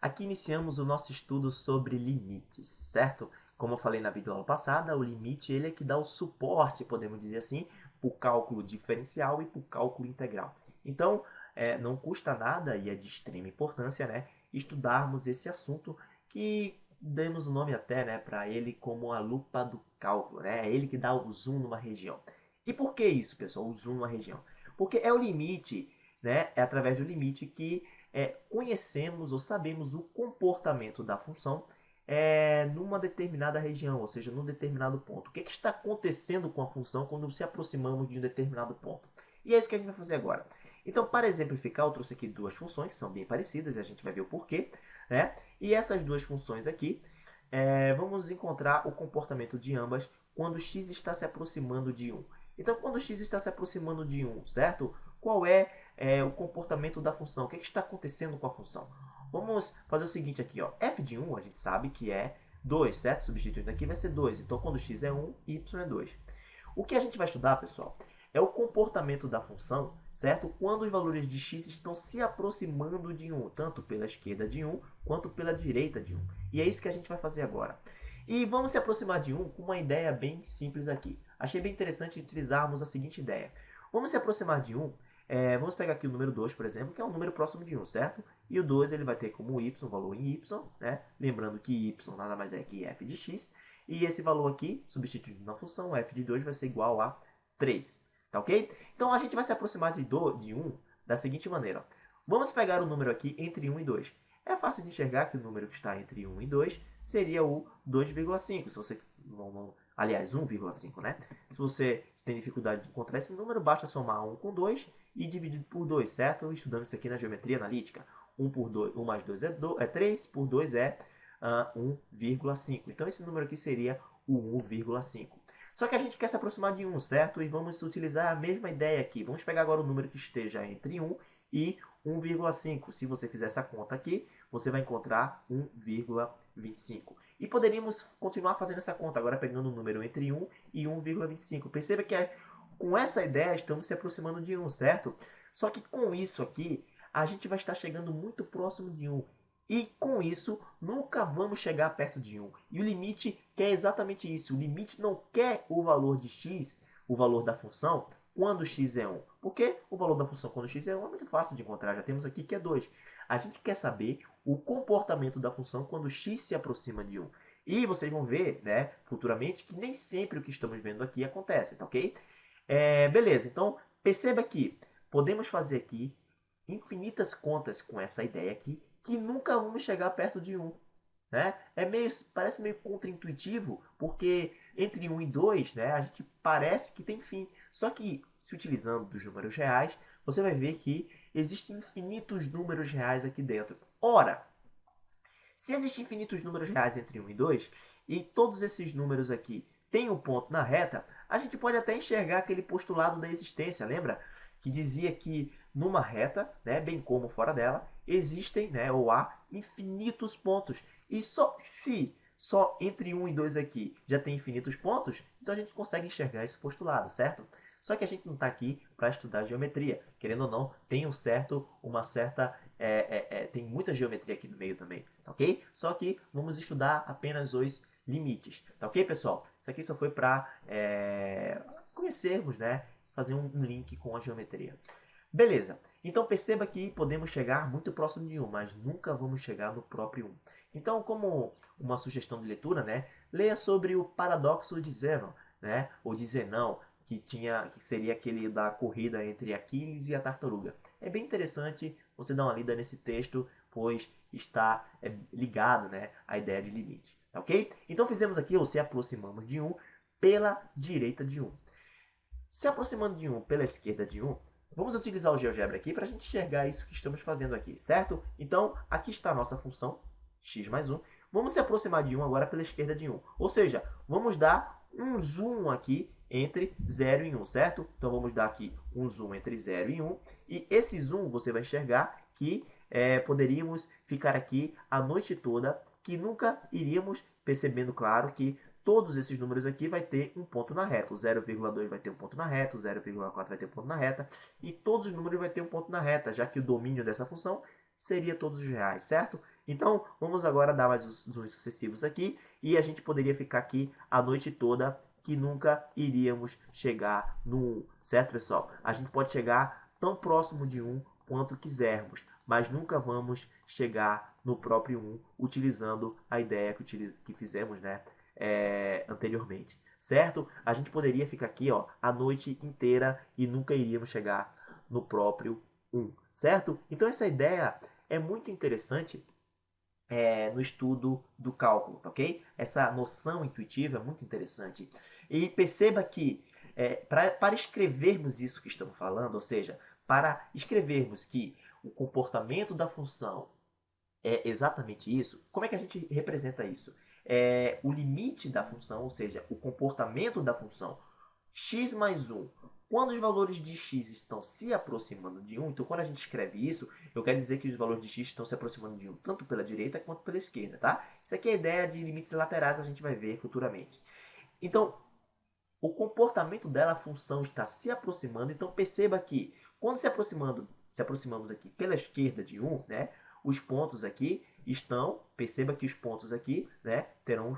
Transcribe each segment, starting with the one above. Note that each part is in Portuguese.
Aqui iniciamos o nosso estudo sobre limites, certo? Como eu falei na videoaula passada, o limite ele é que dá o suporte, podemos dizer assim, para o cálculo diferencial e para o cálculo integral. Então, não custa nada, e é de extrema importância, né, estudarmos esse assunto que demos o nome até, né, para ele como a lupa do cálculo, né? É ele que dá o zoom numa região. E por que isso, pessoal, o zoom numa região? Porque é o limite, né, é através do limite que conhecemos ou sabemos o comportamento da função numa determinada região, ou seja, num determinado ponto. O que está acontecendo com a função quando se aproximamos de um determinado ponto? E é isso que a gente vai fazer agora. Então, para exemplificar, eu trouxe aqui duas funções que são bem parecidas, e a gente vai ver o porquê. Né? E essas duas funções aqui, vamos encontrar o comportamento de ambas quando x está se aproximando de 1. Então, quando x está se aproximando de 1, certo? Qual é o comportamento da função? O que está acontecendo com a função? Vamos fazer o seguinte aqui, ó. F de 1 a gente sabe que é 2, certo? Substituindo aqui vai ser 2. Então, quando x é 1, y é 2. O que a gente vai estudar, pessoal, é o comportamento da função, certo? Quando os valores de x estão se aproximando de 1, tanto pela esquerda de 1 quanto pela direita de 1. E é isso que a gente vai fazer agora. E vamos se aproximar de 1 com uma ideia bem simples aqui. Achei bem interessante utilizarmos a seguinte ideia. Vamos se aproximar de 1, vamos pegar aqui o número 2, por exemplo, que é um número próximo de 1, certo? E o 2 ele vai ter como y, um valor em y, né? Lembrando que y nada mais é que f de x. E esse valor aqui, substituindo na função, f de 2 vai ser igual a 3. Tá ok? Então a gente vai se aproximar de 1 da seguinte maneira. Vamos pegar o número aqui entre 1 e 2. É fácil de enxergar que o número que está entre 1 e 2 seria o 2,5. Se você, aliás, 1,5, né? Se você tem dificuldade de encontrar esse número, basta somar 1 com 2 e dividir por 2, certo? Estudando isso aqui na geometria analítica. 1 mais 2 é 3, por 2 é 1,5. Então esse número aqui seria o 1,5. Só que a gente quer se aproximar de 1, certo? E vamos utilizar a mesma ideia aqui. Vamos pegar agora o número que esteja entre 1 e 1,5. Se você fizer essa conta aqui, você vai encontrar 1,25. E poderíamos continuar fazendo essa conta, agora pegando o número entre 1 e 1,25. Perceba que com essa ideia estamos se aproximando de 1, certo? Só que com isso aqui, a gente vai estar chegando muito próximo de 1. E com isso, nunca vamos chegar perto de 1. E o limite quer exatamente isso. O limite não quer o valor de x, o valor da função, quando x é 1. Porque o valor da função quando x é 1 é muito fácil de encontrar. Já temos aqui que é 2. A gente quer saber o comportamento da função quando x se aproxima de 1. E vocês vão ver, né, futuramente, que nem sempre o que estamos vendo aqui acontece, tá ok? Beleza, então perceba que podemos fazer aqui infinitas contas com essa ideia aqui, que nunca vamos chegar perto de 1. Né? Parece meio contraintuitivo, porque entre 1 e 2, né, a gente parece que tem fim. Só que, se utilizando dos números reais, você vai ver que existem infinitos números reais aqui dentro. Ora, se existem infinitos números reais entre 1 e 2, e todos esses números aqui têm um ponto na reta, a gente pode até enxergar aquele postulado da existência, lembra? Que dizia que numa reta, né, bem como fora dela, existem, né, ou há infinitos pontos. E só entre 1 e 2 aqui já tem infinitos pontos, então a gente consegue enxergar esse postulado, certo? Só que a gente não está aqui para estudar geometria. Querendo ou não, tem tem muita geometria aqui no meio também, tá ok? Só que vamos estudar apenas os limites, tá ok, pessoal? Isso aqui só foi para conhecermos, né? Fazer um link com a geometria. Beleza, então perceba que podemos chegar muito próximo de 1, mas nunca vamos chegar no próprio 1. Então, como uma sugestão de leitura, né, leia sobre o paradoxo de Zeno, né, ou de Zenão, que seria aquele da corrida entre Aquiles e a tartaruga. É bem interessante você dar uma lida nesse texto, pois está ligado, né, à ideia de limite. Tá ok? Então fizemos aqui, ou se aproximamos de 1 pela direita de 1. Se aproximando de 1 pela esquerda de 1, vamos utilizar o GeoGebra aqui para a gente enxergar isso que estamos fazendo aqui, certo? Então, aqui está a nossa função, x mais 1. Vamos se aproximar de 1 agora pela esquerda de 1. Ou seja, vamos dar um zoom aqui entre 0 e 1, certo? Então, vamos dar aqui um zoom entre 0 e 1. E esse zoom, você vai enxergar que poderíamos ficar aqui a noite toda, que nunca iríamos percebendo, claro, que todos esses números aqui vai ter um ponto na reta. O 0,2 vai ter um ponto na reta, o 0,4 vai ter um ponto na reta, e todos os números vai ter um ponto na reta, já que o domínio dessa função seria todos os reais, certo? Então, vamos agora dar mais os zooms sucessivos aqui, e a gente poderia ficar aqui a noite toda, que nunca iríamos chegar no 1, certo, pessoal? A gente pode chegar tão próximo de 1 quanto quisermos, mas nunca vamos chegar no próprio 1 utilizando a ideia que fizemos, né, anteriormente, certo? A gente poderia ficar aqui, ó, a noite inteira e nunca iríamos chegar no próprio 1, certo? Então essa ideia é muito interessante no estudo do cálculo, tá ok? Essa noção intuitiva é muito interessante. E perceba que para escrevermos isso que estamos falando, ou seja, para escrevermos que o comportamento da função é exatamente isso, como é que a gente representa isso? O limite da função, ou seja, o comportamento da função x mais 1. Quando os valores de x estão se aproximando de 1, então quando a gente escreve isso, eu quero dizer que os valores de x estão se aproximando de 1, tanto pela direita quanto pela esquerda, tá? Isso aqui é a ideia de limites laterais, a gente vai ver futuramente. Então, o comportamento dela, a função está se aproximando, então perceba que quando se aproximamos aqui pela esquerda de 1, né, os pontos aqui estão, perceba que os pontos aqui, né, terão um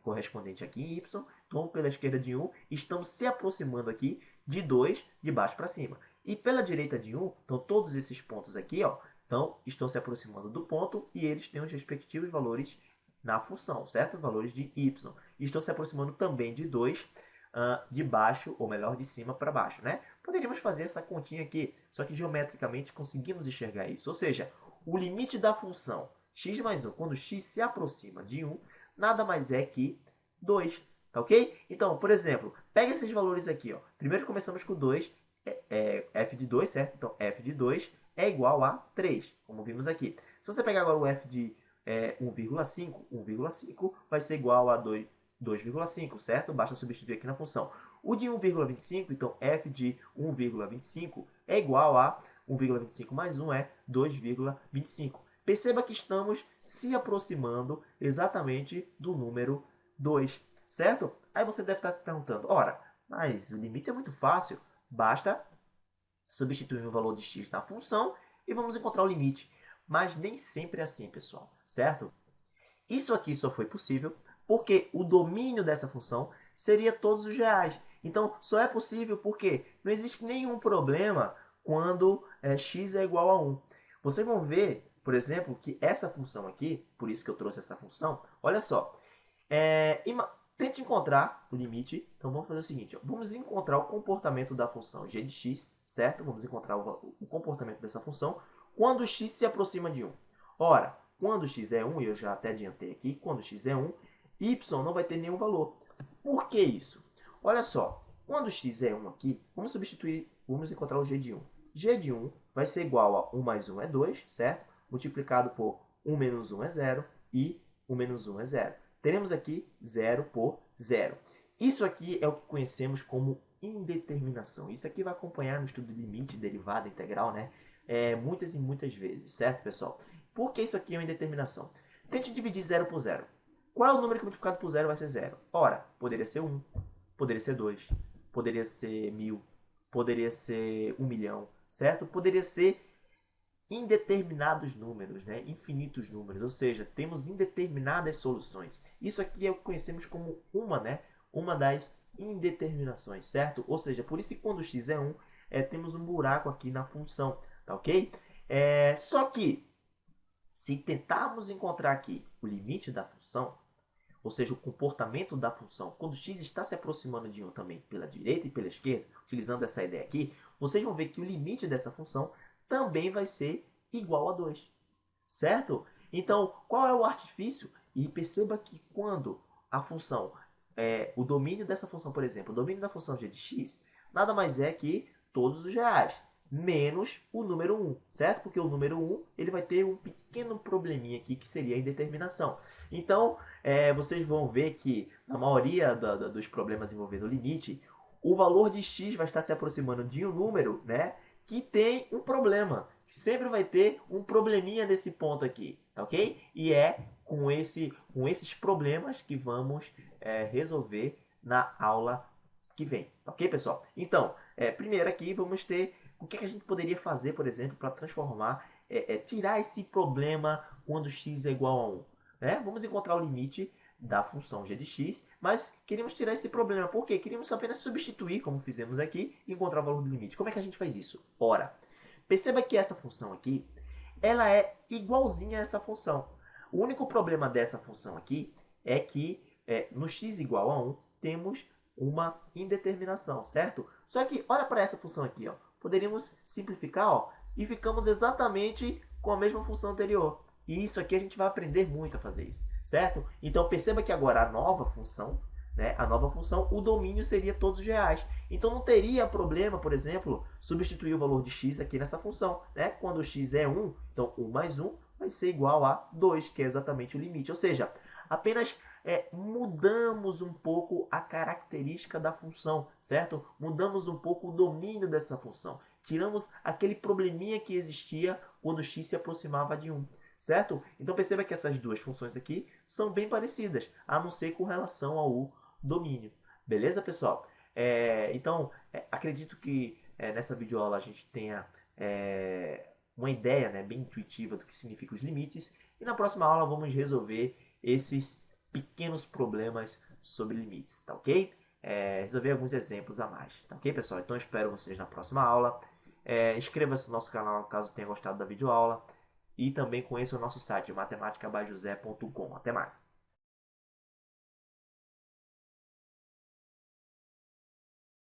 correspondente aqui em y, então pela esquerda de 1, estão se aproximando aqui de 2 de baixo para cima. E pela direita de 1, então todos esses pontos aqui, ó, então, estão se aproximando do ponto e eles têm os respectivos valores na função, certo? Valores de y. E estão se aproximando também de 2 de baixo, ou melhor, de cima para baixo, né? Poderíamos fazer essa continha aqui, só que geometricamente conseguimos enxergar isso. Ou seja, o limite da função x mais 1, quando x se aproxima de 1, nada mais é que 2, tá ok? Então, por exemplo, pega esses valores aqui, ó. Primeiro começamos com 2, f de 2, certo? Então, f de 2 é igual a 3, como vimos aqui. Se você pegar agora o f de 1,5, 1,5 vai ser igual a 2,5, certo? Basta substituir aqui na função. O de 1,25, então f de 1,25 é igual a 1,25 mais 1 é 2,25. Perceba que estamos se aproximando exatamente do número 2, certo? Aí você deve estar se perguntando, ora, mas o limite é muito fácil, basta substituir o valor de x na função e vamos encontrar o limite. Mas nem sempre é assim, pessoal, certo? Isso aqui só foi possível porque o domínio dessa função seria todos os reais. Então, só é possível porque não existe nenhum problema quando x é igual a 1. Vocês vão ver, por exemplo, que essa função aqui, por isso que eu trouxe essa função, olha só, tente encontrar o limite. Então, vamos fazer o seguinte, ó, vamos encontrar o comportamento da função g de x, certo? Vamos encontrar o comportamento dessa função quando x se aproxima de 1. Ora, quando x é 1, e eu já até adiantei aqui, quando x é 1, y não vai ter nenhum valor. Por que isso? Olha só, quando x é 1 aqui, vamos encontrar o g de 1. G de 1 vai ser igual a 1 mais 1 é 2, certo? Multiplicado por 1 menos 1 é 0 e 1 menos 1 é 0. Teremos aqui 0 por 0. Isso aqui é o que conhecemos como indeterminação. Isso aqui vai acompanhar no estudo de limite, derivada, integral, né? Muitas e muitas vezes, certo, pessoal? Por que isso aqui é uma indeterminação? Tente dividir 0 por 0. Qual é o número que multiplicado por 0 vai ser 0? Ora, poderia ser 1, poderia ser 2, poderia ser 1000, poderia ser 1 milhão, certo? Poderia ser indeterminados números, né? Infinitos números, ou seja, temos indeterminadas soluções. Isso aqui é o que conhecemos como uma das indeterminações, certo? Ou seja, por isso que quando x é 1, temos um buraco aqui na função, tá ok? Só que, se tentarmos encontrar aqui o limite da função, ou seja, o comportamento da função, quando x está se aproximando de 1 também pela direita e pela esquerda, utilizando essa ideia aqui, vocês vão ver que o limite dessa função também vai ser igual a 2, certo? Então, qual é o artifício? E perceba que quando a função, o domínio dessa função, por exemplo, o domínio da função g de x, nada mais é que todos os reais, menos o número 1, certo? Porque o número 1 ele vai ter um pequeno probleminha aqui, que seria a indeterminação. Então, vocês vão ver que na maioria dos problemas envolvendo o limite, o valor de x vai estar se aproximando de um número, né, que tem um problema. Sempre vai ter um probleminha nesse ponto aqui, tá ok? E é com esses problemas que vamos resolver na aula que vem, tá ok, pessoal? Então, primeiro aqui vamos ter O que a gente poderia fazer, por exemplo, para transformar, tirar esse problema quando x é igual a 1? Né? Vamos encontrar o limite da função g de x, mas queríamos tirar esse problema. Por quê? Queríamos apenas substituir, como fizemos aqui, e encontrar o valor do limite. Como é que a gente faz isso? Ora, perceba que essa função aqui, ela é igualzinha a essa função. O único problema dessa função aqui é que no x igual a 1 temos uma indeterminação, certo? Só que olha para essa função aqui, ó. Poderíamos simplificar, ó, e ficamos exatamente com a mesma função anterior. E isso aqui a gente vai aprender muito a fazer isso, certo? Então perceba que agora a nova função, né, o domínio seria todos os reais. Então não teria problema, por exemplo, substituir o valor de x aqui nessa função. Né? Quando x é 1, então 1 mais 1 vai ser igual a 2, que é exatamente o limite. Ou seja, apenas mudamos um pouco a característica da função, certo? Mudamos um pouco o domínio dessa função. Tiramos aquele probleminha que existia quando x se aproximava de 1. Certo? Então perceba que essas duas funções aqui são bem parecidas, a não ser com relação ao domínio. Beleza, pessoal? Então, acredito que nessa videoaula a gente tenha uma ideia, né, bem intuitiva do que significam os limites. E na próxima aula vamos resolver esses pequenos problemas sobre limites, tá ok? Resolver alguns exemplos a mais, tá ok, pessoal? Então espero vocês na próxima aula. Inscreva-se no nosso canal caso tenha gostado da videoaula. E também conheça o nosso site, matematicabajosé.com. Até mais!